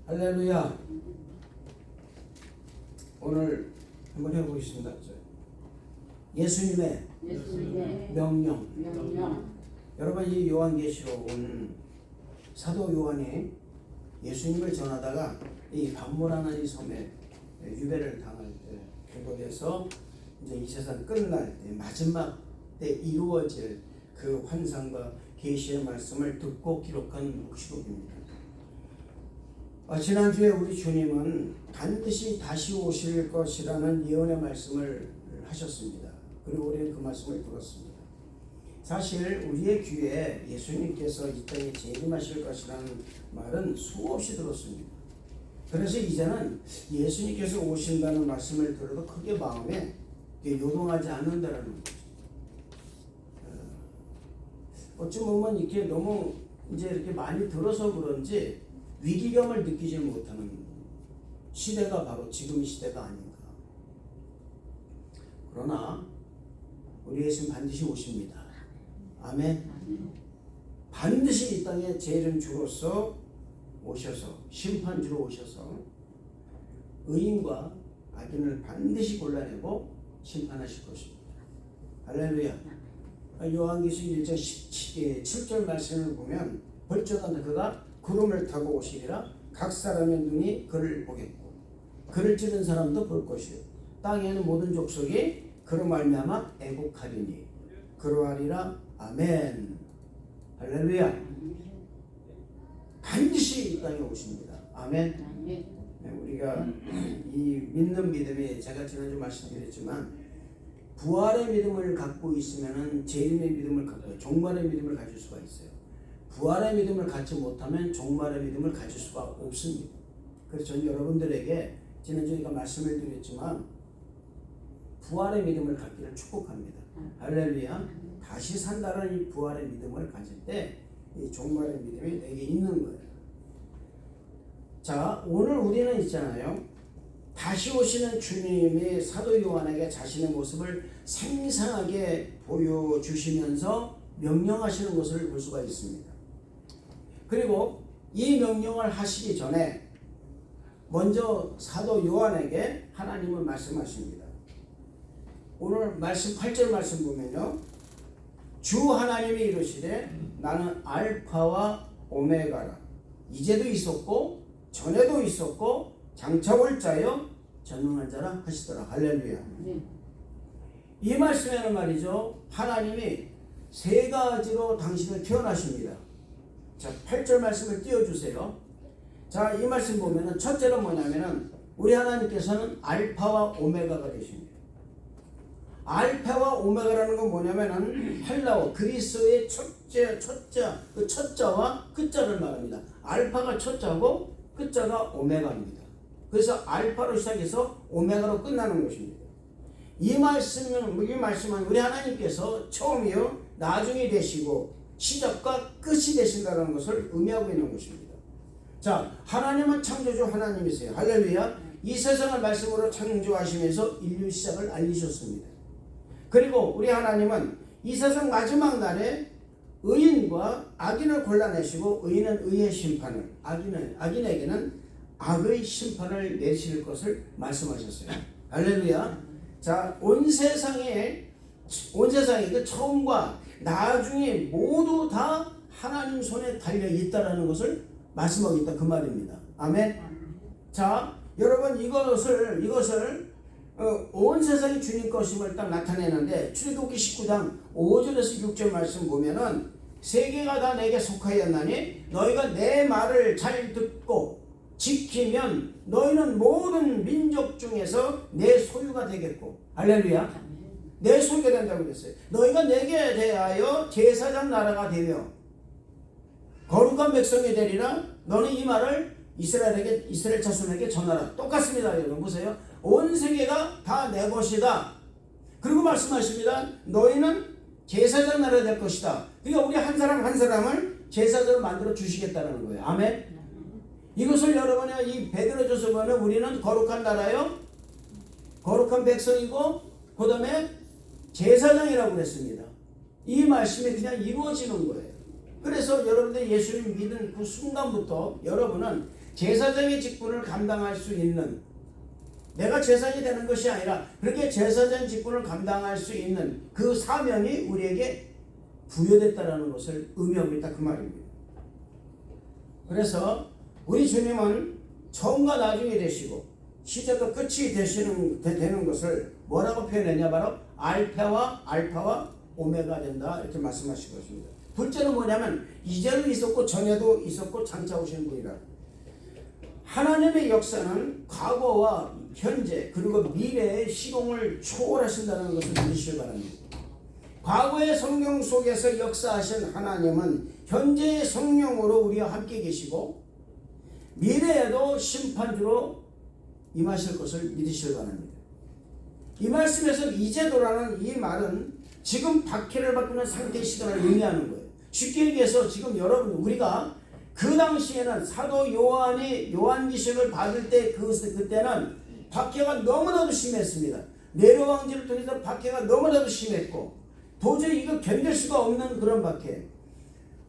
할렐루야. 오늘 한번 해보겠습니다. 예수님의 명령. 여러분, 이 요한계시록은 사도 요한이 예수님을 전하다가 이 반모라는 이 섬에 유배를 당할 때 그곳에서 이제 이 세상 끝날 때 마지막 때 이루어질 그 환상과 계시의 말씀을 듣고 기록한 묵시록입니다. 지난주에 우리 주님은 반드시 다시 오실 것이라는 예언의 말씀을 하셨습니다. 그리고 우리는 그 말씀을 들었습니다. 사실 우리의 귀에 예수님께서 이 땅에 재림하실 것이라는 말은 수없이 들었습니다. 그래서 이제는 예수님께서 오신다는 말씀을 들어도 크게 마음에 요동하지 않는다는 거죠. 어찌 보면 이렇게 너무 이제 이렇게 많이 들어서 그런지 위기감을 느끼지 못하는 시대가 바로 지금 시대가 아닌가. 그러나 우리 예수님 반드시 오십니다. 아멘. 반드시 이 땅에 죄인 주로서 오셔서 심판주로 오셔서 의인과 악인을 반드시 골라내고 심판하실 것입니다. 할렐루야. 요한계시록 1장 7절 말씀을 보면 벌저다 그가 구름을 타고 오시리라. 각 사람의 눈이 그를 보겠고 그를 찌른 사람도 볼 것이요 땅에는 모든 족속이 그로 말미암아 애곡하리니 그러하리라. 아멘. 할렐루야. 반드시 이 땅에 오십니다. 아멘. 네, 우리가 이 믿는 믿음이 제가 지난주 말씀드렸지만 부활의 믿음을 갖고 있으면 재림의 믿음을 갖고 종말의 믿음을 가질 수가 있어요. 부활의 믿음을 갖지 못하면 종말의 믿음을 가질 수가 없습니다. 그래서 저는 여러분들에게 지난주에 제가 말씀을 드렸지만 부활의 믿음을 갖기를 축복합니다. 할렐루야. 다시 산다는 이 부활의 믿음을 가질 때 이 종말의 믿음이 내게 있는 거예요. 자, 오늘 우리는 있잖아요. 다시 오시는 주님이 사도 요한에게 자신의 모습을 생생하게 보여주시면서 명령하시는 것을 볼 수가 있습니다. 그리고 이 명령을 하시기 전에 먼저 사도 요한에게 하나님은 말씀하십니다. 오늘 말씀 8절 말씀 보면요. 주 하나님이 이르시되 나는 알파와 오메가라. 이제도 있었고 전에도 있었고 장차 올 자여 전능한 자라 하시더라. 할렐루야. 이 말씀에는 말이죠. 하나님이 세 가지로 당신을 표현하십니다. 자, 8절 말씀을 띄워주세요. 자, 이 말씀 보면은 첫째로 뭐냐면은 우리 하나님께서는 알파와 오메가가 되십니다. 알파와 오메가라는 건 뭐냐면은 헬라어 그리스어의 그 첫자와 끝자를 말합니다. 알파가 첫자고 끝자가 오메가입니다. 그래서 알파로 시작해서 오메가로 끝나는 것입니다. 이 말씀은 우리 하나님께서 처음이요 나중이 되시고 시작과 끝이 되신다는 것을 의미하고 있는 것입니다. 자, 하나님은 창조주 하나님이세요. 할렐루야. 이 세상을 말씀으로 창조하시면서 인류 시작을 알리셨습니다. 그리고 우리 하나님은 이 세상 마지막 날에 의인과 악인을 골라내시고 의인은 의의 심판을, 악인에게는 악의 심판을 내실 것을 말씀하셨어요. 할렐루야. 자, 온 세상에 그 처음과 나중에 모두 다 하나님 손에 달려 있다라는 것을 말씀하고 있다 그 말입니다. 아멘. 자, 여러분 이것을 온 세상이 주님 것임을 딱 나타내는데 출애굽기 19장 5절에서 6절 말씀 보면은 세계가 다 내게 속하였나니 너희가 내 말을 잘 듣고 지키면 너희는 모든 민족 중에서 내 소유가 되겠고 할렐루야. 내 소유가 된다고 그랬어요. 너희가 내게 대하여 제사장 나라가 되며 거룩한 백성이 되리라. 너는 이 말을 이스라엘 자손에게 전하라. 똑같습니다. 여러분 보세요. 온 세계가 다 내 것이다. 그리고 말씀하십니다. 너희는 제사장 나라가 될 것이다. 그러니까 우리 한 사람 한 사람을 제사장으로 만들어 주시겠다는 거예요. 아멘. 이것을 여러분이 이 베드로전서 보면 우리는 거룩한 나라요, 거룩한 백성이고 그 다음에 제사장이라고 그랬습니다. 이 말씀이 그냥 이루어지는 거예요. 그래서 여러분들 예수님 믿은 그 순간부터 여러분은 제사장의 직분을 감당할 수 있는, 내가 제사장이 되는 것이 아니라 그렇게 제사장 직분을 감당할 수 있는 그 사명이 우리에게 부여됐다는 것을 의미하고 있다 그 말입니다. 그래서 우리 주님은 처음과 나중이 되시고 시작과 끝이 되는 것을 뭐라고 표현했냐, 바로 알파와 오메가 된다 이렇게 말씀하신 것입니다. 둘째는 뭐냐면 이전에도 있었고 전에도 있었고 장차 오시는 분이라. 하나님의 역사는 과거와 현재 그리고 미래의 시공을 초월하신다는 것을 믿으시기 바랍니다. 과거의 성령 속에서 역사하신 하나님은 현재의 성령으로 우리와 함께 계시고 미래에도 심판주로 임하실 것을 믿으시기 바랍니다. 이 말씀에서 이제도라는 이 말은 지금 박해를 받고 있는 상태의 시간을 의미하는 거예요. 쉽게 얘기해서 지금 여러분, 우리가 그 당시에는 사도 요한이 요한계시록을 받을 때 그때는 박해가 너무나도 심했습니다. 네로 왕제를 통해서 박해가 너무나도 심했고 도저히 이거 견딜 수가 없는 그런 박해.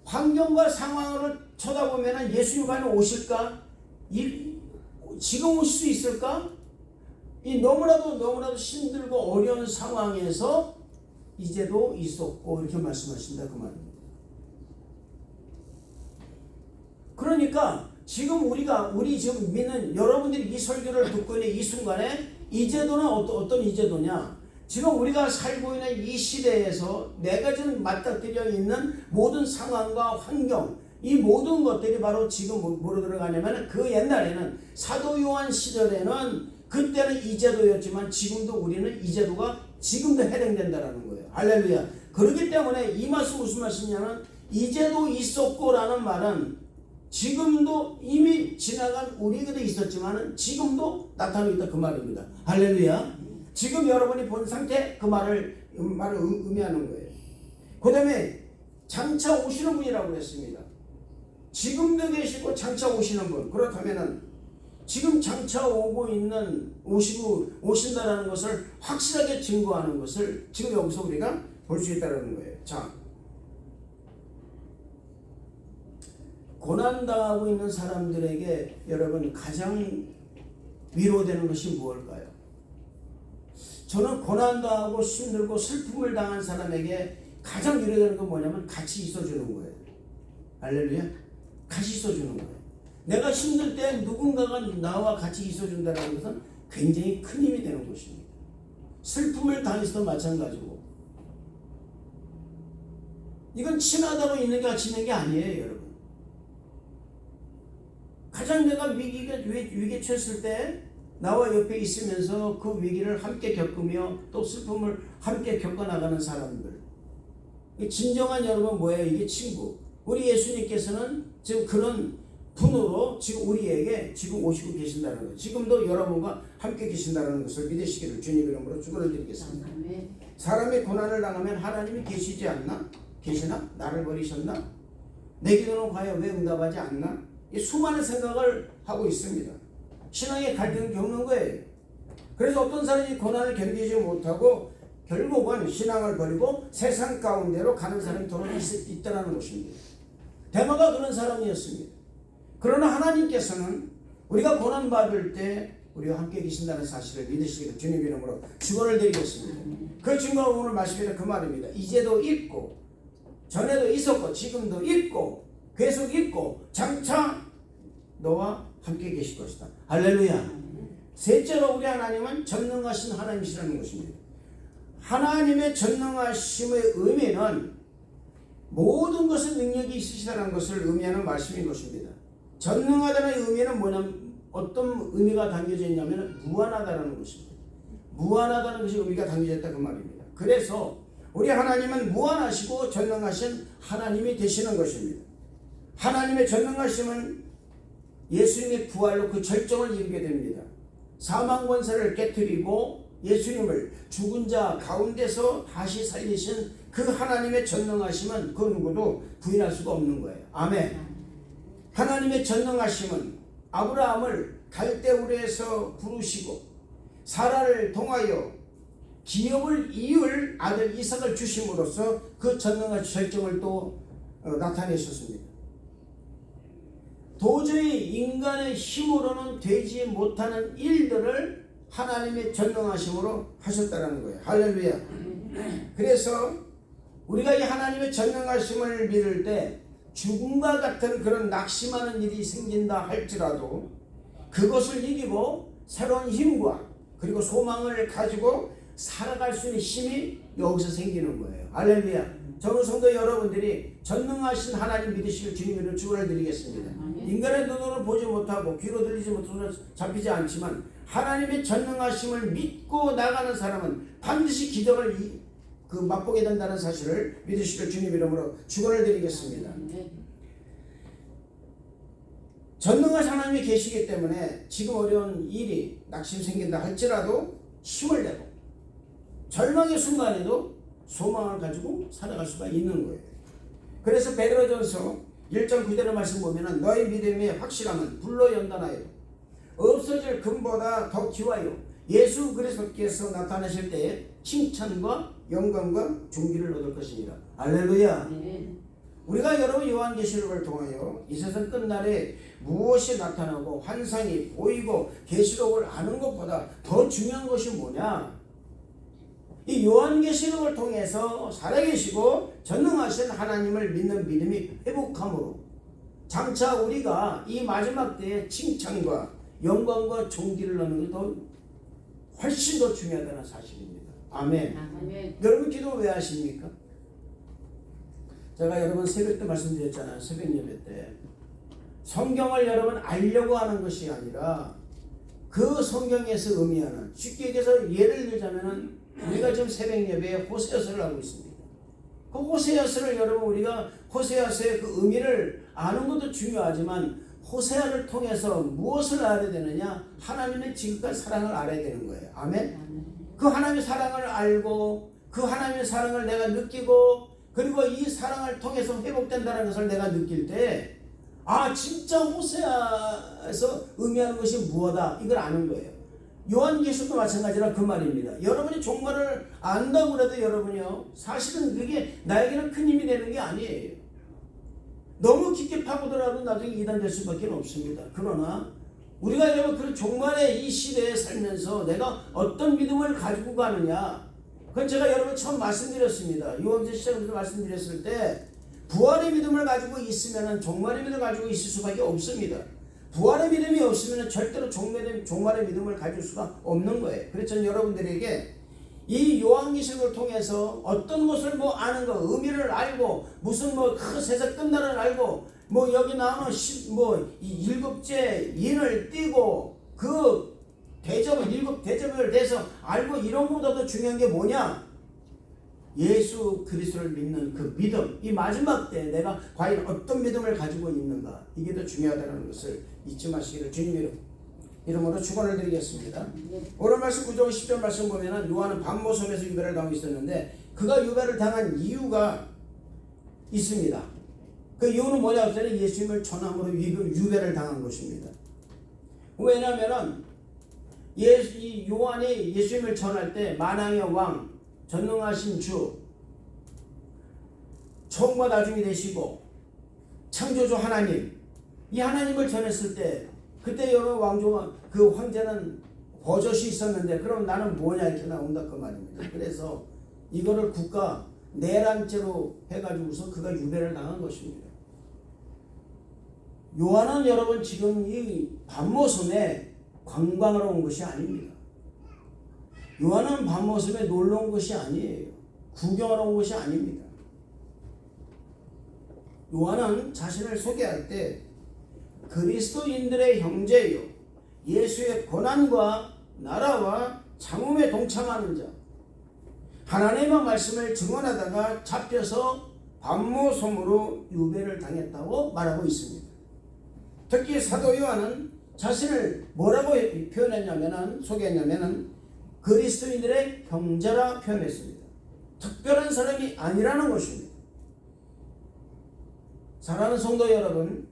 환경과 상황을 쳐다보면 예수님 과연 오실까? 지금 오실 수 있을까? 이 너무나도 힘들고 어려운 상황에서 이제도 있었고 이렇게 말씀하신다 그 말입니다. 그러니까 지금 우리 지금 믿는 여러분들이 이 설교를 듣고 있는 이 순간에 이제도는 어떤 이제도냐? 지금 우리가 살고 있는 이 시대에서 내가 지금 맞닥뜨려 있는 모든 상황과 환경, 이 모든 것들이 바로 지금 뭐로 들어가냐면 그 옛날에는 사도 요한 시절에는 그때는 이제도였지만 지금도 우리는 이제도가 지금도 해당된다라는 거예요. 할렐루야. 그렇기 때문에 이 말씀 무슨 말씀이냐면 이제도 있었고라는 말은 지금도 이미 지나간 우리에게도 있었지만 지금도 나타나고 있다 그 말입니다. 할렐루야. 지금 여러분이 본 상태 그 말을 의미하는 거예요. 그 다음에 장차 오시는 분이라고 했습니다. 지금도 계시고 장차 오시는 분. 그렇다면은 지금 장차 오신다라는 것을 확실하게 증거하는 것을 지금 여기서 우리가 볼 수 있다는 거예요. 자, 고난당하고 있는 사람들에게 여러분 가장 위로되는 것이 무엇일까요? 저는 고난당하고 힘들고 슬픔을 당한 사람에게 가장 위로되는 건 뭐냐면 같이 있어주는 거예요. 할렐루야. 같이 있어주는 거예요. 내가 힘들 때 누군가가 나와 같이 있어준다는 것은 굉장히 큰 힘이 되는 것입니다. 슬픔을 당해서도 마찬가지고 이건 친하다고 있는 게 같이 있는 게 아니에요, 여러분. 가장 내가 위기에 처했을 때 나와 옆에 있으면서 그 위기를 함께 겪으며 또 슬픔을 함께 겪어나가는 사람들, 진정한 여러분 뭐예요? 이게 친구. 우리 예수님께서는 지금 그런 분으로 지금 우리에게 지금 오시고 계신다는 거예요. 지금도 여러분과 함께 계신다는 것을 믿으시기를 주님 이름으로 축원을 드리겠습니다. 사람이 고난을 당하면 하나님이 계시지 않나? 계시나? 나를 버리셨나? 내 기도는 과연 왜 응답하지 않나? 이 수많은 생각을 하고 있습니다. 신앙의 갈등을 겪는 거예요. 그래서 어떤 사람이 고난을 견디지 못하고 결국은 신앙을 버리고 세상 가운데로 가는 사람이 더 있다는 것입니다. 데마가 그런 사람이었습니다. 그러나 하나님께서는 우리가 고난받을 때 우리와 함께 계신다는 사실을 믿으시기를 주님 이름으로 축원을 드리겠습니다. 그 증거가 오늘 말씀이 그 말입니다. 이제도 있고 전에도 있었고 지금도 있고 계속 있고 장차 너와 함께 계실 것이다. 할렐루야. 셋째로 우리 하나님은 전능하신 하나님이시라는 것입니다. 하나님의 전능하심의 의미는 모든 것은 능력이 있으시다는 것을 의미하는 말씀인 것입니다. 전능하다는 의미는 뭐냐면 어떤 의미가 담겨져 있냐면 무한하다는 것입니다. 무한하다는 것이 의미가 담겨져 있다 그 말입니다. 그래서 우리 하나님은 무한하시고 전능하신 하나님이 되시는 것입니다. 하나님의 전능하심은 예수님의 부활로 그 절정을 이루게 됩니다. 사망 권세를 깨뜨리고 예수님을 죽은 자 가운데서 다시 살리신 그 하나님의 전능하심은 그 누구도 부인할 수가 없는 거예요. 아멘. 하나님의 전능하심은 아브라함을 갈대우르에서 부르시고 사라를 통하여 기업을 이을 아들 이삭을 주심으로써 그 전능한 절정을 또 나타내셨습니다. 도저히 인간의 힘으로는 되지 못하는 일들을 하나님의 전능하심으로 하셨다는 거예요. 할렐루야. 그래서 우리가 이 하나님의 전능하심을 믿을 때 죽음과 같은 그런 낙심하는 일이 생긴다 할지라도 그것을 이기고 새로운 힘과 그리고 소망을 가지고 살아갈 수 있는 힘이 여기서 생기는 거예요. 할렐루야. 저는 성도 여러분들이 전능하신 하나님 믿으시길 주님으로 축원을 드리겠습니다. 인간의 눈으로 보지 못하고 귀로 들리지 못하고 잡히지 않지만 하나님의 전능하심을 믿고 나가는 사람은 반드시 기적을 맛보게 된다는 사실을 믿으시길 주님 이름으로 축원을 드리겠습니다. 전능하신 하나님이 계시기 때문에 지금 어려운 일이 낙심 생긴다 할지라도 힘을 내고 절망의 순간에도 소망을 가지고 살아갈 수가 있는 거예요. 그래서 베드로전서 1장 9절의 말씀 보면은 너희 믿음의 확실함은 불로 연단하여 없어질 금보다 더 귀하여 예수 그리스도께서 나타나실 때에 칭찬과 영광과 존귀를 얻을 것이니라. 할렐루야. 우리가 여러분 요한계시록을 통하여 이 세상 끝날에 무엇이 나타나고 환상이 보이고 계시록을 아는 것보다 더 중요한 것이 뭐냐? 이 요한계시록을 통해서 살아계시고 전능하신 하나님을 믿는 믿음이 회복함으로 장차 우리가 이 마지막 때에 칭찬과 영광과 존귀를 얻는 것도 훨씬 더 중요하다는 사실입니다. 아멘. 아멘. 여러분 기도 왜 하십니까? 제가 여러분 새벽 때 말씀드렸잖아요. 새벽 예배 때 성경을 여러분 알려고 하는 것이 아니라 그 성경에서 의미하는, 쉽게 얘기해서 예를 들자면은 우리가 지금 새벽 예배에 호세아서를 하고 있습니다. 그 호세아서를 여러분 우리가 호세아서의 그 의미를 아는 것도 중요하지만 호세아를 통해서 무엇을 알아야 되느냐? 하나님의 지극한 사랑을 알아야 되는 거예요. 아멘. 그 하나님의 사랑을 알고 그 하나님의 사랑을 내가 느끼고 그리고 이 사랑을 통해서 회복된다는 것을 내가 느낄 때 진짜 호세아에서 의미하는 것이 무엇이다 이걸 아는 거예요. 요한계시록도 마찬가지라 그 말입니다. 여러분이 종말을 안다고 해도 여러분이요 사실은 그게 나에게는 큰 힘이 되는 게 아니에요. 너무 깊게 파고들어도 나중에 이단될 수밖에 없습니다. 그러나 우리가 여러분 그런 종말의 이 시대에 살면서 내가 어떤 믿음을 가지고 가느냐, 그건 제가 여러분 처음 말씀드렸습니다. 요한계시록 시작부터 말씀드렸을 때 부활의 믿음을 가지고 있으면 종말의 믿음을 가지고 있을 수밖에 없습니다. 부활의 믿음이 없으면 절대로 종말의 믿음을 가질 수가 없는 거예요. 그래서 저는 여러분들에게 이 요한계시록을 통해서 어떤 것을 아는 거, 의미를 알고 무슨 그 세상 끝나를 알고 여기 나오는 일곱째 인을 띄고 그 대접을 일곱 대접을 대해서 알고 이런 것보다도 중요한 게 뭐냐? 예수 그리스도를 믿는 그 믿음, 이 마지막 때 내가 과연 어떤 믿음을 가지고 있는가, 이게 더 중요하다는 것을 잊지 마시기를 주님 이름으로 축원을 드리겠습니다. 오늘 말씀 9장 10절 말씀 보면은 요한은 반모섬에서 유배를 당하고 있었는데 그가 유배를 당한 이유가 있습니다. 그 이유는 뭐냐 하면 예수님을 전함으로 유배를 당한 것입니다. 왜냐하면은 요한이 예수님을 전할 때 만왕의 왕, 전능하신 주, 처음과 나중이 되시고 창조주 하나님, 이 하나님을 전했을 때 그때 여러 그 황제는 버젓이 있었는데 그럼 나는 뭐냐 이렇게 나온다 그 말입니다. 그래서 이거를 국가 내란죄로 해가지고서 그가 유배를 당한 것입니다. 요한은 여러분 지금 이 반모섬에 관광하러 온 것이 아닙니다. 요한은 반모섬에 놀러 온 것이 아니에요. 구경하러 온 것이 아닙니다. 요한은 자신을 소개할 때 그리스도인들의 형제요, 예수의 고난과 나라와 장움에 동참하는 자, 하나님의 말씀을 증언하다가 잡혀서 반모섬으로 유배를 당했다고 말하고 있습니다. 특히 사도 요한은 자신을 뭐라고 소개했냐면은 그리스도인들의 형제라 표현했습니다. 특별한 사람이 아니라는 것입니다. 사랑하는 성도 여러분,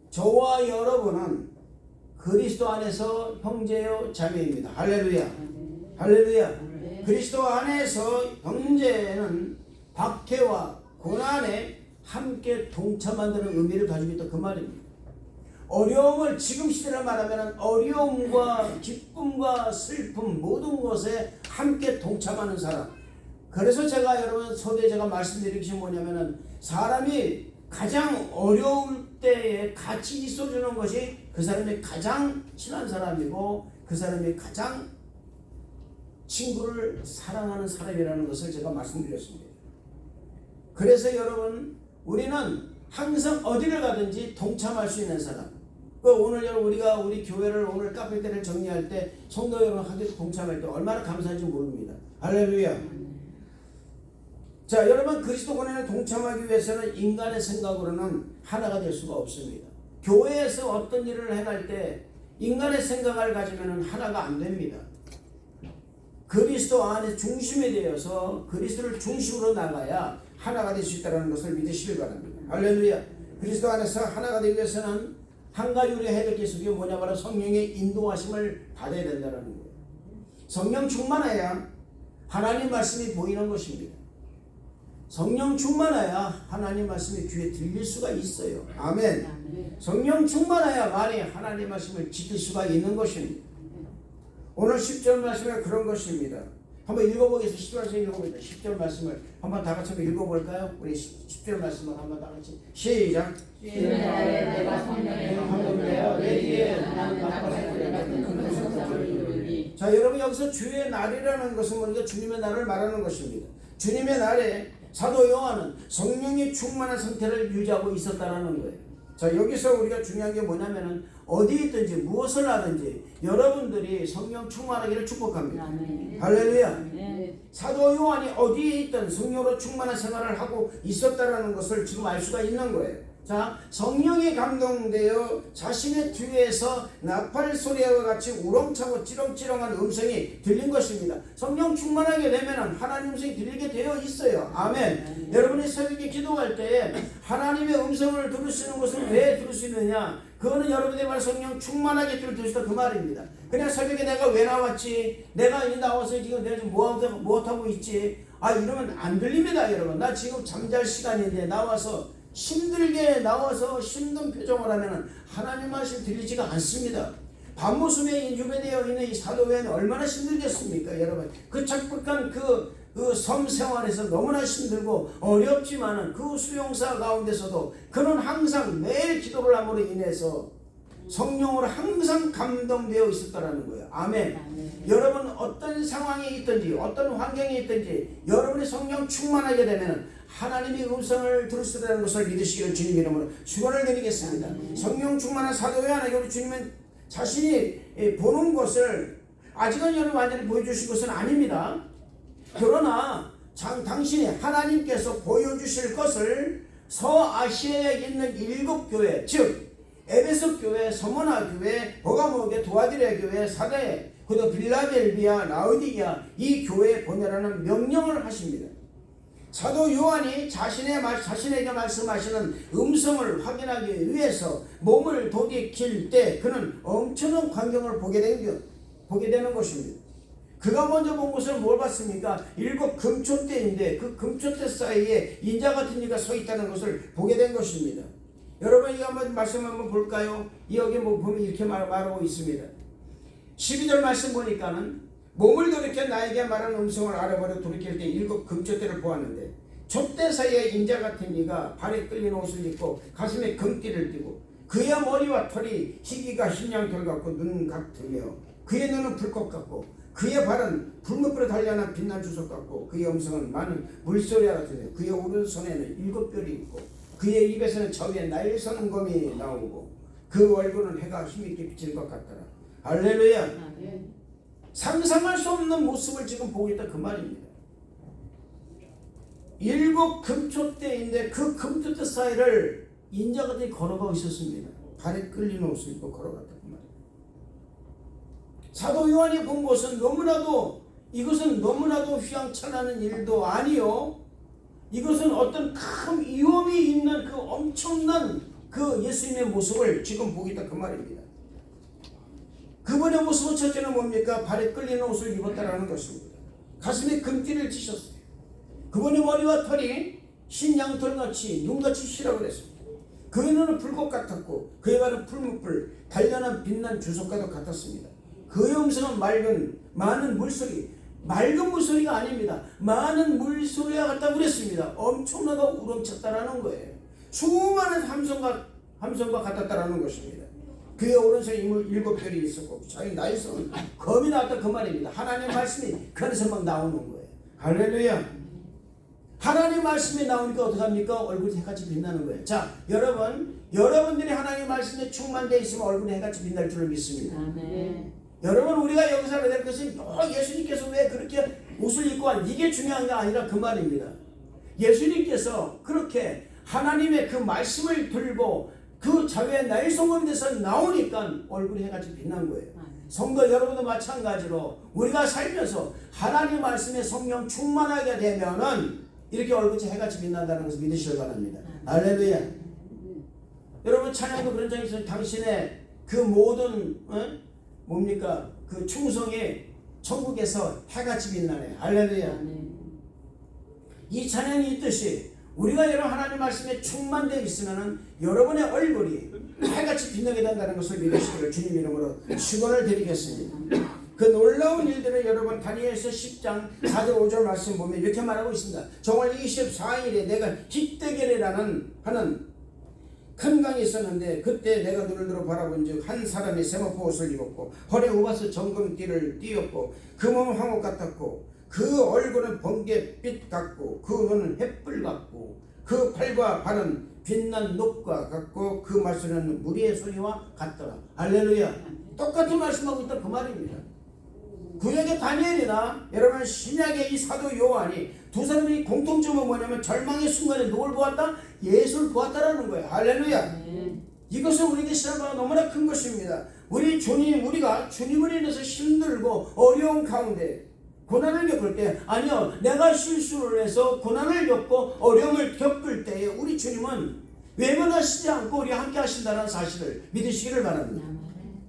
저와 여러분은 그리스도 안에서 형제요 자매입니다. 할렐루야. 할렐루야. 그리스도 안에서 형제는 박해와 고난에 함께 동참한다는 의미를 가지고 있다 그 말입니다. 어려움을 지금 시대로 말하면 어려움과 기쁨과 슬픔 모든 것에 함께 동참하는 사람. 그래서 제가 여러분 서두에 제가 말씀드린 것이 뭐냐면은 사람이 가장 어려울 때에 같이 있어주는 것이 그 사람이 가장 친한 사람이고 그 사람이 가장 친구를 사랑하는 사람이라는 것을 제가 말씀드렸습니다. 그래서 여러분 우리는 항상 어디를 가든지 동참할 수 있는 사람. 오늘 여러분 우리가 우리 교회를 오늘 카페테를 정리할 때 성도 여러분 함께 동참할 때 얼마나 감사한지 모릅니다. 할렐루야. 자, 여러분 그리스도권에 동참하기 위해서는 인간의 생각으로는 하나가 될 수가 없습니다. 교회에서 어떤 일을 해갈 때 인간의 생각을 가지면 하나가 안 됩니다. 그리스도 안에 중심이 되어서 그리스도를 중심으로 나가야 하나가 될 수 있다는 것을 믿으시길 바랍니다. 할렐루야. 그리스도 안에서 하나가 되기 위해서는 한 가지 우리가 해야 될 게 있어요. 뭐냐 바로 성령의 인도하심을 받아야 된다는 거예요. 성령 충만해야 하나님 말씀이 보이는 것입니다. 성령 충만해야 하나님 말씀이 귀에 들릴 수가 있어요. 아멘. 성령 충만해야만이 하나님 말씀을 지킬 수가 있는 것입니다. 오늘 10절 말씀은 그런 것입니다. 한번 읽어보겠습니다. 10절 말씀 읽어보겠습니다. 10절 말씀을 한번 다 같이 한번 읽어볼까요? 우리 10절 말씀을 한번 다 같이 시작. 주님의 날에 내가 성령의 감동되어 내 뒤에 나는 낙하산을 같은 큰 성사를 이루니. 자, 여러분 여기서 주의 날이라는 것은 뭐니까 주님의 날을 말하는 것입니다. 주님의 날에 사도 요한은 성령이 충만한 상태를 유지하고 있었다라는 거예요. 자, 여기서 우리가 중요한 게 뭐냐면은 어디 있든지 무엇을 하든지 여러분들이 성령 충만하기를 축복합니다. 할렐루야. 사도 요한이 어디에 있든 성령으로 충만한 생활을 하고 있었다라는 것을 지금 알 수가 있는 거예요. 자, 성령이 감동되어 자신의 뒤에서 나팔 소리와 같이 우렁차고 찌렁찌렁한 음성이 들린 것입니다. 성령 충만하게 되면 하나님 음성이 들리게 되어 있어요. 아멘. 여러분이 새벽에 기도할 때 하나님의 음성을 들을 수 있는 것은 왜 들을 수 있느냐? 그거는 여러분의 말 성령 충만하게 들을 수 있다 그 말입니다. 그냥 새벽에 내가 왜 나왔지? 내가 이 나와서 지금 내가 지금 무엇하고 있지? 이러면 안 들립니다. 여러분 나 지금 잠잘 시간인데 나와서 힘들게 나와서 힘든 표정을 하면 하나님 말씀 들리지가 않습니다. 밤모습에 유배되어 있는 이 사도회는 얼마나 힘들겠습니까? 여러분 그 착복한 그 섬 생활에서 너무나 힘들고 어렵지만은 그 수용사 가운데서도 그는 항상 매일 기도를 함으로 인해서 성령으로 항상 감동되어 있었다라는 거예요. 아멘. 여러분 어떤 상황이 있든지 어떤 환경이 있든지 여러분의 성령 충만하게 되면 하나님의 음성을 들을 수 있다는 것을 믿으시기를 주님 이름으로 축원을 드리겠습니다. 성령 충만한 사도회 안에 우리 주님은 자신이 보는 것을 아직은 여러분 완전히 보여주신 것은 아닙니다. 그러나 당신이 하나님께서 보여주실 것을 서아시아에 있는 7교회 즉 에베소 교회, 서머나 교회, 버가모 교회, 두아디라 교회, 사대, 그리고 빌라델비아, 라우디게아 이 교회에 보내라는 명령을 하십니다. 사도 요한이 자신에게 말씀하시는 음성을 확인하기 위해서 몸을 도디킬 때 그는 엄청난 광경을 보게 되는 것입니다. 그가 먼저 본 것은 뭘 봤습니까? 7 금초대인데 그 금초대 사이에 인자 같은 이가 서 있다는 것을 보게 된 것입니다. 여러분 이거 한번 말씀 한번 볼까요? 여기 뭐 보면 이렇게 말하고 있습니다. 12절 말씀 보니까는 몸을 돌이켜 나에게 말하는 음성을 알아버려 돌이킬 때 7 금초대를 보았는데 촛대 사이에 인자 같은 이가 발에 끌린 옷을 입고 가슴에 금띠를 띠고 그의 머리와 털이 희기가 흰양털 같고 눈 같으며 그의 눈은 불꽃 같고 그의 발은 불못불에 달려난 빛난 주석 같고 그의 음성은 많은 물소리와 같으며 그의 오른손에는 7뼈리 있고 그의 입에서는 저 위에 날 서는 검이 나오고 그 얼굴은 해가 힘있게 비치는 것 같더라. 할렐루야. 상상할 수 없는 모습을 지금 보고 있다 그 말입니다. 7 금초대인데 그 금초대 사이를 인자 같은 걸어가고 있었습니다. 발에 끌린 옷을 입고 걸어갔다 그 말입니다. 사도 요한이 본 것은 이것은 너무나도 휘황찬란한 일도 아니요. 이것은 어떤 큰 위험이 있는 그 엄청난 그 예수님의 모습을 지금 보고 있다 그 말입니다. 그분의 모습은 첫째는 뭡니까? 발에 끌리는 옷을 입었다라는 것입니다. 가슴에 금띠를 띠셨어요. 그분의 머리와 털이 신양털같이 눈같이 시라고 그랬습니다. 그의 눈은 불꽃 같았고 그의 발은 풀무불 단련한 빛난 주석과도 같았습니다. 그의 음성은 많은 물소리, 맑은 물소리가 아닙니다. 많은 물소리와 같다고 그랬습니다. 엄청나게 우렁찼다라는 거예요. 수많은 함성과 같았다라는 것입니다. 그의 오른손에 일곱 별이 있었고 자기 나이성은 검이 나왔다 그 말입니다. 하나님의 말씀이 그 안에서 막 나오는 거예요. 할렐루야. 하나님 말씀이 나오니까 어떡합니까? 얼굴이 해같이 빛나는 거예요. 자, 여러분들이 하나님 말씀에 충만되어 있으면 얼굴이 해같이 빛날 줄을 믿습니다. 아멘. 여러분, 우리가 여기서 알아야 될 것은 예수님께서 왜 그렇게 옷을 입고 이게 중요한 게 아니라 그 말입니다. 예수님께서 그렇게 하나님의 그 말씀을 들고 그 자기의 나의 성공에 대해서 나오니까 얼굴이 해같이 빛난 거예요. 성도 여러분도 마찬가지로 우리가 살면서 하나님 말씀에 성령 충만하게 되면은 이렇게 얼굴이 해같이 빛난다는 것을 믿으시기 바랍니다. 할렐루야. 여러분 찬양도 그런 적이 있어요. 당신의 그 모든 뭡니까? 그 충성이 천국에서 해같이 빛나네. 할렐루야. 이 찬양이 있듯이 우리가 여러분 하나님 말씀에 충만되어 있으면은 여러분의 얼굴이 해같이 빛나게 된다는 것을 믿으시기를 주님 이름으로 축원을 드리겠습니다. 그 놀라운 일들을 여러분 다니엘서 10장 4절 5절 말씀 보면 이렇게 말하고 있습니다. 정월 24일에 내가 힛대겔이라는 하는 큰 강이 있었는데 그때 내가 눈을 들어 바라본즉 한 사람이 세마포 옷을 입었고 허리에 우바스 정금띠를 띠었고 그 몸은 황옥 같았고 그 얼굴은 번개빛 같고 그 눈은 햇불 같고 그 팔과 발은 빛난 녹과 같고 그 말소리는 무리의 소리와 같더라. 할렐루야. 똑같은 말씀하고 있다 그 말입니다. 구약의 다니엘이나 여러분 신약의 이 사도 요한이 두 사람이 공통점은 뭐냐면 절망의 순간에 누굴 보았다? 예수를 보았다라는 거예요. 할렐루야. 이것은 우리에게 시험바가 너무나 큰 것입니다. 우리가 주님을 인해서 힘들고 어려운 가운데 고난을 겪을 때 아니요 내가 실수를 해서 고난을 겪고 어려움을 겪을 때에 우리 주님은 외면하시지 않고 우리와 함께 하신다는 사실을 믿으시기를 바랍니다.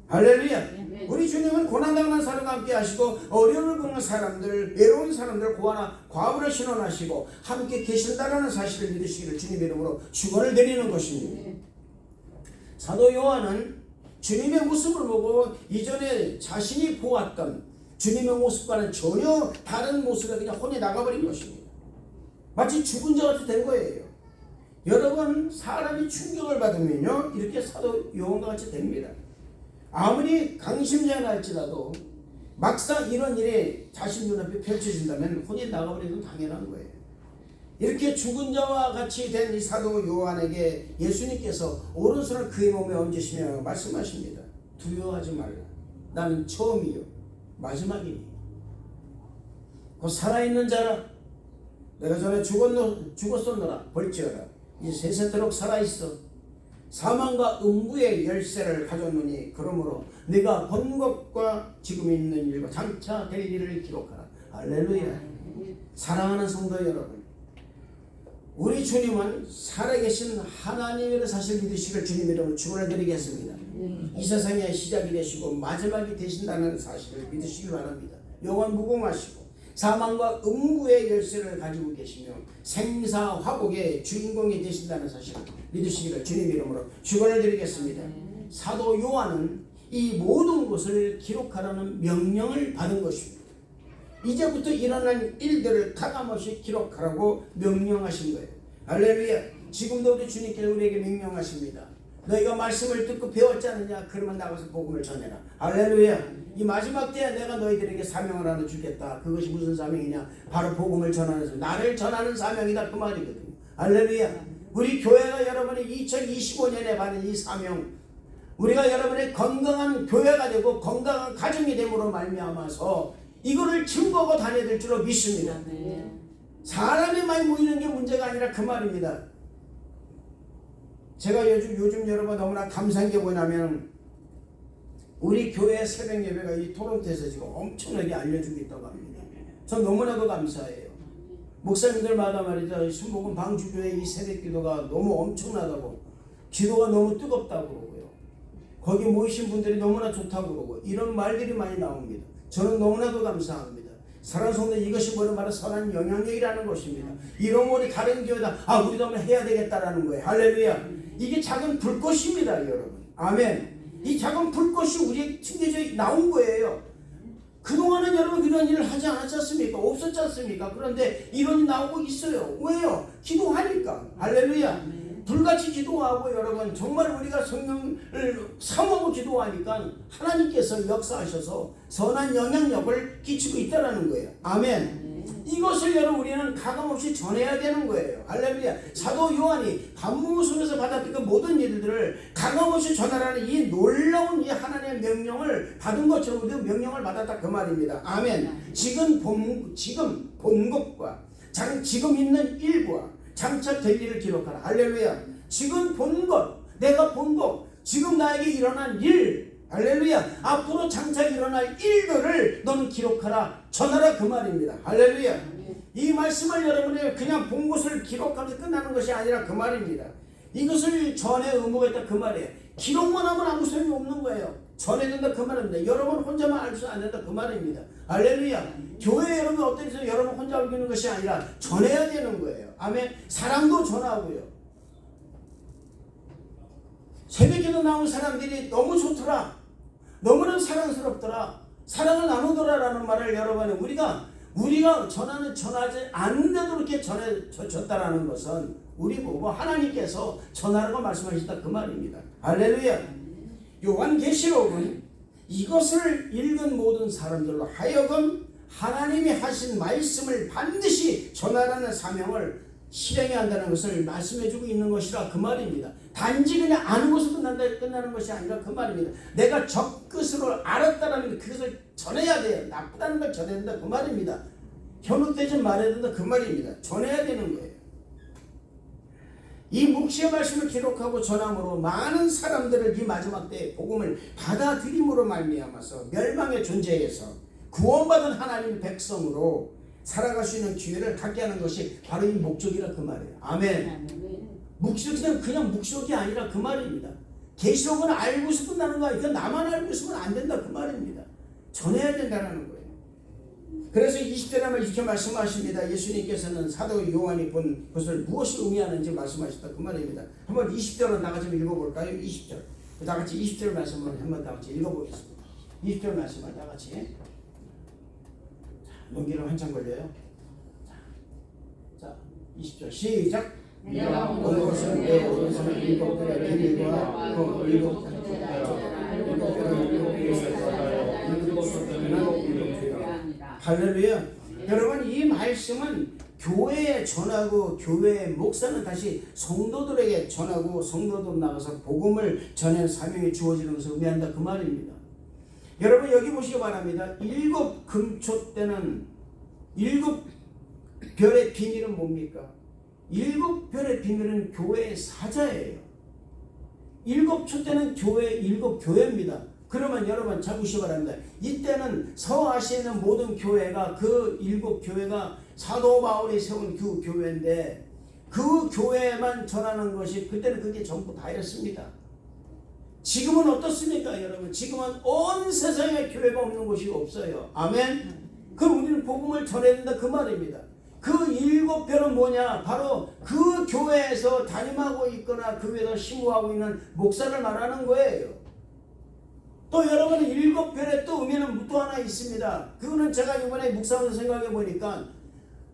할렐루야. 우리 주님은 고난당하는 사람과 함께 하시고 어려움을 겪는 사람들, 외로운 사람들 과부를 신원하시고 함께 계신다는 사실을 믿으시기를 주님 이름으로 축원을 드리는 것입니다. 사도 요한은 주님의 모습을 보고 이전에 자신이 보았던 주님의 모습과는 전혀 다른 모습에 그냥 혼이 나가버린 것입니다. 마치 죽은 자 같이 된 거예요. 여러분 사람이 충격을 받으면요 이렇게 사도 요한과 같이 됩니다. 아무리 강심장을 할지라도 막상 이런 일이 자신 눈앞에 펼쳐진다면 혼이 나가버리는 당연한 거예요. 이렇게 죽은 자와 같이 된 이 사도 요한에게 예수님께서 오른손을 그의 몸에 얹으시며 말씀하십니다. 두려워하지 말라. 나는 처음이요 마지막이니 곧 살아있는 자라. 내가 전에 죽었었노라 볼지어다. 이제 세세토록 살아있어. 사망과 음부의 열쇠를 가졌노니 그러므로 네가 본 것과 지금 있는 일과 장차 될 일을 기록하라. 할렐루야. 사랑하는 성도 여러분, 우리 주님은 살아계신 하나님의 사실 믿으시길 주님 이름으로 축원을 드리겠습니다. 이 세상의 시작이 되시고 마지막이 되신다는 사실을 믿으시길 바랍니다. 영원 무궁하시고 사망과 음부의 열쇠를 가지고 계시며 생사화복의 주인공이 되신다는 사실을 믿으시기를 주님 이름으로 축원을 드리겠습니다. 사도 요한은 이 모든 것을 기록하라는 명령을 받은 것입니다. 이제부터 일어난 일들을 가감없이 기록하라고 명령하신 거예요. 할렐루야. 지금도 우리 주님께서 우리에게 명령하십니다. 너희가 말씀을 듣고 배웠지 않느냐? 그러면 나가서 복음을 전해라. 할렐루야. 이 마지막 때에 내가 너희들에게 사명을 하나 주겠다. 그것이 무슨 사명이냐? 바로 복음을 전하는 나를 전하는 사명이다 그 말이거든요. 할렐루야. 우리 교회가 여러분이 2025년에 받은 이 사명, 우리가 여러분의 건강한 교회가 되고 건강한 가정이 됨으로 말미암아서 이거를 증거하고 다녀야 될 줄로 믿습니다. 사람이 많이 모이는 게 문제가 아니라 그 말입니다. 제가 요즘 여러분 너무나 감사한 게 뭐냐면 우리 교회 새벽 예배가 이 토론토에서 지금 엄청나게 알려주고 있다고 합니다. 전 너무나도 감사해요. 목사님들마다 말이죠. 순복음 방주교회 이 새벽 기도가 너무 엄청나다고, 기도가 너무 뜨겁다고 그러고요. 거기 모이신 분들이 너무나 좋다고 그러고 이런 말들이 많이 나옵니다. 저는 너무나도 감사합니다. 사랑하는 성도, 이것이 뭐는 바로 선한 영향력이라는 것입니다. 이런 우리 다른 교회다 우리도 한번 해야 되겠다라는 거예요. 할렐루야. 이게 작은 불꽃입니다, 여러분. 아멘. 이 작은 불꽃이 우리에게 튕겨져 나온 거예요. 그동안은 여러분 이런 일을 하지 않았지 않습니까? 없었지 않습니까? 그런데 이런 일이 나오고 있어요. 왜요? 기도하니까. 할렐루야. 불같이 기도하고 여러분 정말 우리가 성령을 사모하고 기도하니까 하나님께서 역사하셔서 선한 영향력을 끼치고 있다는 거예요. 아멘. 이것을 여러분 우리는 가감없이 전해야 되는 거예요. 할렐루야. 사도 요한이 간부 속에서 받았던 그 모든 일들을 가감없이 전하라는 이 놀라운 이 하나님의 명령을 받은 것처럼 우리도 명령을 받았다 그 말입니다. 아멘. 지금 본 것과 지금 있는 일과 장차 될 일을 기록하라. 할렐루야. 지금 본 것, 내가 본 것, 지금 나에게 일어난 일, 할렐루야. 앞으로 장차 일어날 일들을 너는 기록하라, 전하라 그 말입니다. 할렐루야. 이 말씀을 여러분이 그냥 본 것을 기록하면서 끝나는 것이 아니라 그 말입니다. 이것을 전해 의무가 있다 그 말이에요. 기록만 하면 아무 소용이 없는 거예요. 전해야 된다 그 말입니다. 여러분 혼자만 알 수 안 된다 그 말입니다. 할렐루야. 교회 여러분 어떤 데서 여러분 혼자 알기는 것이 아니라 전해야 되는 거예요. 아멘. 사랑도 전하고요. 새벽에도 나온 사람들이 너무 좋더라, 너무나 사랑스럽더라, 사랑을 나누더라라는 말을 여러분 우리가 전하지 않는데도 이렇게 전해졌다라는 것은 우리 보고 하나님께서 전하라고 말씀하셨다 그 말입니다. 할렐루야. 요한계시록은 이것을 읽은 모든 사람들로 하여금 하나님이 하신 말씀을 반드시 전하라는 사명을 실행해야 한다는 것을 말씀해주고 있는 것이라 그 말입니다. 단지 그냥 아는 것으로 끝나는 것이 아니라 그 말입니다. 내가 적그스로 알았다라는 그것을 전해야 돼요. 나쁘다는 걸 전해야 된다 그 말입니다. 현혹되지 말아야 된다 그 말입니다. 전해야 되는 거예요. 이 묵시의 말씀을 기록하고 전함으로 많은 사람들을 이 마지막 때에 복음을 받아들임으로 말미암아서 멸망의 존재에서 구원받은 하나님의 백성으로 살아갈 수 있는 기회를 갖게 하는 것이 바로 이 목적이라 그 말이에요. 아멘. 묵시록은 그냥 묵시록이 아니라 그 말입니다. 계시록은 알고서 끝나는 거 아니니까 나만 알고 있으면 안 된다 그 말입니다. 전해야 된다는 거예요. 그래서 20절에 이렇게 말씀하십니다. 예수님께서는 사도 요한이 본 것을 무엇을 의미하는지 말씀하셨다 그 말입니다. 한번 20절을 다 같이 읽어볼까요? 20절. 다 같이 20절 말씀을 한번 다 같이 읽어보겠습니다. 20절 말씀을 다 같이. 넘기는 한참 걸려요. 자, 20절 시작. 내가 본 것은 내 오른손을 일곱 별의 비밀과 그 일곱 할렐루야. 여러분 이 말씀은 교회에 전하고 교회의 목사는 다시 성도들에게 전하고 성도들 나가서 복음을 전하는 사명이 주어지는 것을 의미한다 그 말입니다. 여러분 여기 보시기 바랍니다. 일곱 금초 때는 일곱 별의 비밀은 뭡니까? 일곱 별의 비밀은 교회의 사자예요. 일곱 초 때는 일곱 교회입니다. 그러면 여러분 잘 보시기 바랍니다. 이때는 서아시아에 있는 모든 교회가 그 일곱 교회가 사도 바울이 세운 그 교회인데 그 교회만 전하는 것이 그때는 그게 전부 다였습니다. 지금은 어떻습니까 여러분? 지금은 온 세상에 교회가 없는 곳이 없어요. 아멘. 그럼 우리는 복음을 전해야 된다 그 말입니다. 그 일곱 별은 뭐냐? 바로 그 교회에서 담임하고 있거나 그 교회에서 심우하고 있는 목사를 말하는 거예요. 또 여러분은 일곱 별의 또 의미는 또 하나 있습니다. 그거는 제가 이번에 묵상하면서 생각해 보니까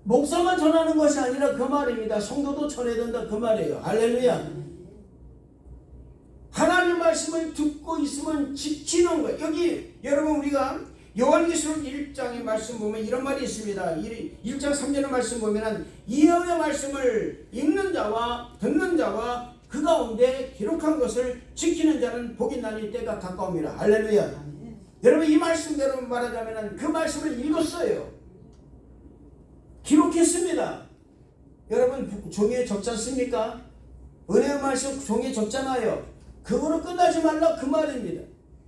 목사만 전하는 것이 아니라 그 말입니다. 성도도 전해야 된다 그 말이에요. 할렐루야. 하나님 말씀을 듣고 있으면 지키는 거예요. 여기 여러분 우리가 요한계시록 1장의 말씀 보면 이런 말이 있습니다. 1장 3절의 말씀 보면 이 여호와의 말씀을 읽는 자와 듣는 자와 그 가운데 기록한 것을 지키는 자는 복이 나니 때가 가까움이라. 할렐루야. 여러분 이 말씀대로 말하자면 그 말씀을 읽었어요. 기록했습니다. 여러분 종이에 적지 않습니까? 은혜의 말씀 종이에 적잖아요. 그거로 끝나지 말라 그 말입니다.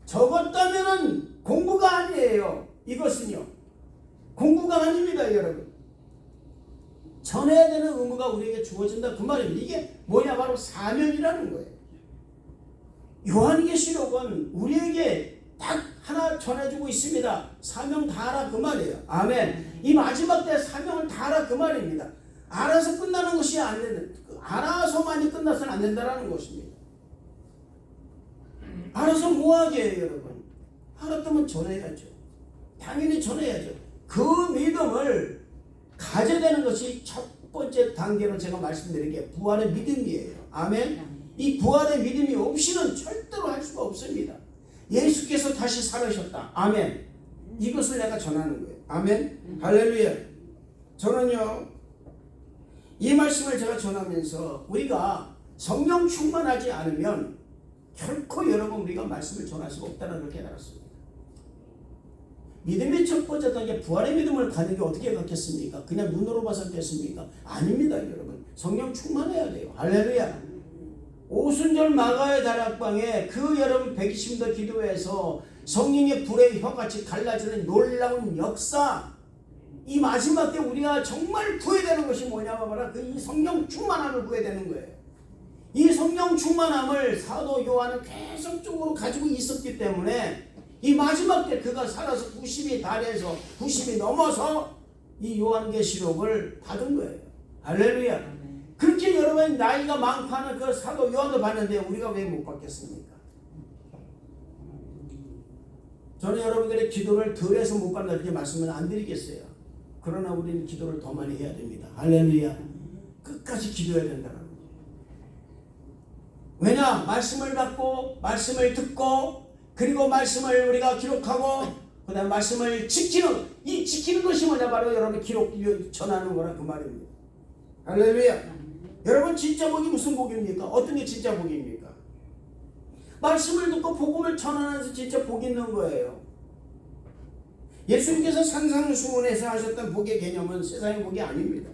적었다면은 공부가 아니에요. 이것은요 공부가 아닙니다. 여러분 전해야 되는 의무가 우리에게 주어진다 그 말입니다. 이게 뭐냐? 바로 사명이라는 거예요. 요한계시록은 우리에게 딱 하나 전해주고 있습니다. 사명 다하라 그 말이에요. 아멘. 이 마지막 때 사명을 다하라 그 말입니다. 알아서 끝나는 것이 안 되는, 알아서만이 끝나서는 안 된다는 것입니다. 알아서 뭐하게 해요, 여러분? 알았다면 전해야죠. 당연히 전해야죠. 그 믿음을 가져야 되는 것이 첫 번째 단계로 제가 말씀드린 게 부활의 믿음이에요. 아멘. 이 부활의 믿음이 없이는 절대로 할 수가 없습니다. 예수께서 다시 살으셨다. 아멘. 이것을 내가 전하는 거예요. 아멘. 할렐루야. 저는요, 이 말씀을 제가 전하면서 우리가 성령 충만하지 않으면 결코 여러분 우리가 말씀을 전할 수가 없다는 걸 깨달았습니다. 믿음의 첫 번째 단계 부활의 믿음을 가는 게 어떻게 갖겠습니까? 그냥 눈으로 봐서 겠습니까? 아닙니다, 여러분. 성령 충만해야 돼요. 할렐루야. 오순절 마가의 다락방에 그 여러분 120도 기도에서 성령의 불의 혀같이 갈라지는 놀라운 역사, 이 마지막 때 우리가 정말 구해야 되는 것이 뭐냐면 바로 그 이 성령 충만함을 구해야 되는 거예요. 이 성령 충만함을 사도 요한은 계속적으로 가지고 있었기 때문에 이 마지막 때 그가 살아서 90이 달해서 90이 넘어서 이 요한계시록을 받은 거예요. 할렐루야. 그렇게 여러분 나이가 많고 하는 그 사도 요한도 받는데 우리가 왜 못 받겠습니까? 저는 여러분들의 기도를 덜 해서 못 받는다 이렇게 말씀은 안 드리겠어요. 그러나 우리는 기도를 더 많이 해야 됩니다. 할렐루야. 끝까지 기도해야 된다는 거예요. 왜냐? 말씀을 받고 말씀을 듣고 그리고 말씀을 우리가 기록하고 그 다음 말씀을 지키는, 이 지키는 것이 뭐냐? 바로 여러분 기록 전하는 거라 그 말입니다. 할렐루야. 여러분 진짜 복이 무슨 복입니까? 어떤 게 진짜 복입니까? 말씀을 듣고 복음을 전하는 데서 진짜 복이 있는 거예요. 예수님께서 산상수훈에서 하셨던 복의 개념은 세상의 복이 아닙니다.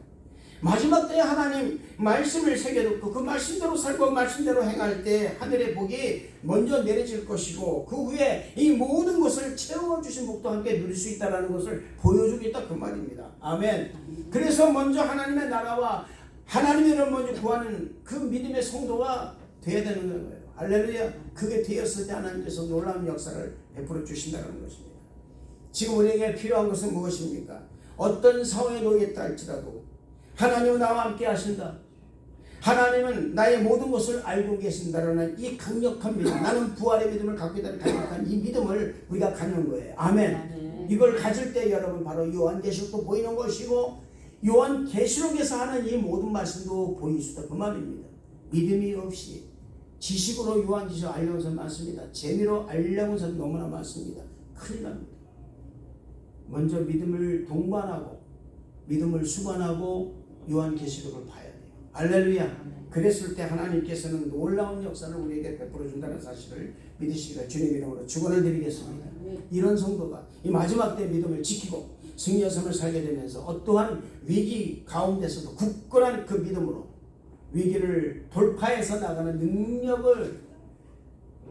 마지막 때에 하나님 말씀을 새겨듣고 그 말씀대로 살고 말씀대로 행할 때 하늘의 복이 먼저 내려질 것이고 그 후에 이 모든 것을 채워주신 복도 함께 누릴 수 있다는 것을 보여주겠다 그 말입니다. 아멘. 그래서 먼저 하나님의 나라와 하나님을 먼저 구하는 그 믿음의 성도가 되어야 되는 거예요. 할렐루야. 그게 되었을 때 하나님께서 놀라운 역사를 베풀어 주신다는 것입니다. 지금 우리에게 필요한 것은 무엇입니까? 어떤 상황에 놓였다 할지라도 하나님은 나와 함께 하신다. 하나님은 나의 모든 것을 알고 계신다라는 이 강력한 믿음, 나는 부활의 믿음을 갖고 있다는 강력한 이 믿음을 우리가 갖는 거예요. 아멘. 이걸 가질 때 여러분 바로 요한계시록도 보이는 것이고 요한계시록에서 하는 이 모든 말씀도 보일 수 있다 그 말입니다. 믿음이 없이 지식으로 요한계시록 알려는 사람 많습니다. 재미로 알려는 사람 너무나 많습니다. 큰일 납니다. 먼저 믿음을 동반하고 믿음을 수반하고 요한계시록을 봐야 돼요. 할렐루야. 그랬을 때 하나님께서는 놀라운 역사를 우리에게 베풀어 준다는 사실을 믿으시기를 주님 이름으로 축원을 드리겠습니다. 이런 성도가 이 마지막 때 믿음을 지키고 승리의 삶을 살게 되면서 어떠한 위기 가운데서도 굳건한 그 믿음으로 위기를 돌파해서 나가는 능력을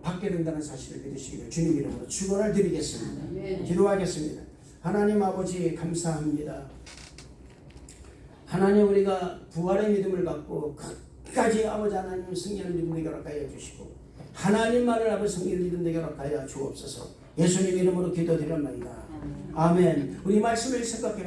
받게 된다는 사실을 믿으시기를 주님 이름으로 축원을 드리겠습니다. 기도하겠습니다. 하나님 아버지 감사합니다. 하나님 우리가 부활의 믿음을 갖고 끝까지 아버지 하나님 승리를 믿음 되게 하여 주시고 하나님만을 아버지 승리를 믿음 되게 하여 주옵소서. 예수님 이름으로 기도드렸나이다. 아멘. 우리 말씀을 생각해